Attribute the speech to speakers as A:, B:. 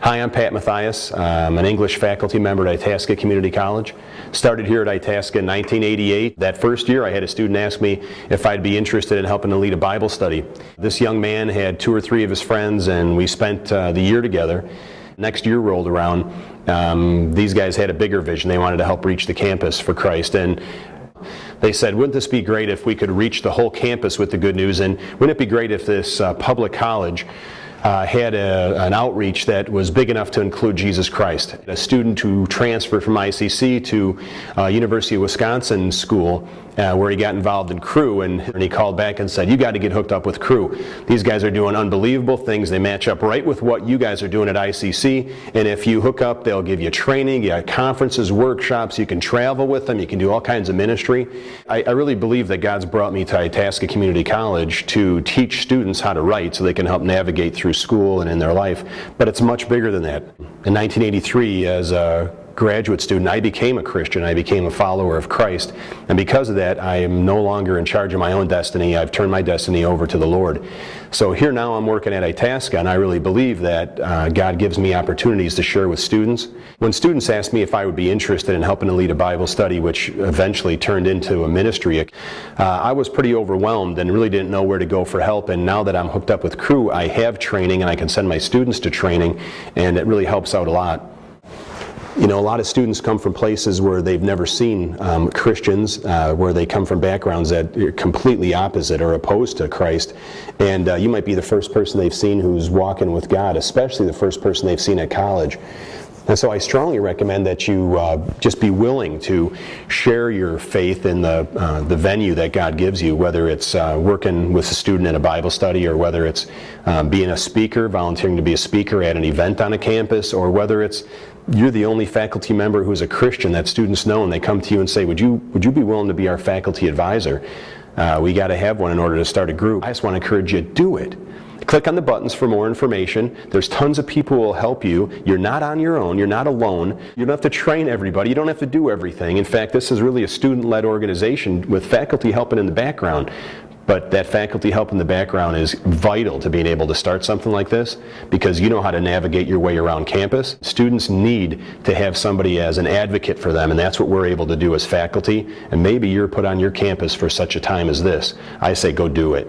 A: Hi, I'm Pat Mathias. I'm an English faculty member at Itasca Community College. Started here at Itasca in 1988. That first year I had a student ask me if I'd be interested in helping to lead a Bible study. This young man had 2 or 3 of his friends and we spent the year together. Next year rolled around. These guys had a bigger vision. They wanted to help reach the campus for Christ. And they said, wouldn't this be great if we could reach the whole campus with the good news? And wouldn't it be great if this public college had an outreach that was big enough to include Jesus Christ? A student who transferred from ICC to University of Wisconsin School where he got involved in Cru, and he called back and said, you got to get hooked up with Cru. These guys are doing unbelievable things. They match up right with what you guys are doing at ICC, and if you hook up, they'll give you training, you have conferences, workshops, you can travel with them, you can do all kinds of ministry. I really believe that God's brought me to Itasca Community College to teach students how to write so they can help navigate through school and in their life, but it's much bigger than that. In 1983, as a graduate student, I became a Christian. I became a follower of Christ, and because of that, I am no longer in charge of my own destiny. I've turned my destiny over to the Lord. So here now I'm working at Itasca, and I really believe that God gives me opportunities to share with students. When students ask me if I would be interested in helping to lead a Bible study, which eventually turned into a ministry, I was pretty overwhelmed and really didn't know where to go for help. And now that I'm hooked up with Cru, I have training and I can send my students to training, and it really helps out a lot. You know, a lot of students come from places where they've never seen Christians, where they come from backgrounds that are completely opposite or opposed to Christ. And you might be the first person they've seen who's walking with God, especially the first person they've seen at college. And so I strongly recommend that you just be willing to share your faith in the venue that God gives you, whether it's working with a student in a Bible study, or whether it's being a speaker, volunteering to be a speaker at an event on a campus, or whether it's you're the only faculty member who's a Christian that students know, and they come to you and say, would you be willing to be our faculty advisor? We got to have one in order to start a group. I just want to encourage you, do it. Click on the buttons for more information. There's tons of people who will help you. You're not on your own. You're not alone. You don't have to train everybody. You don't have to do everything. In fact, this is really a student-led organization with faculty helping in the background. But that faculty help in the background is vital to being able to start something like this, because you know how to navigate your way around campus. Students need to have somebody as an advocate for them, and that's what we're able to do as faculty. And maybe you're put on your campus for such a time as this. I say go do it.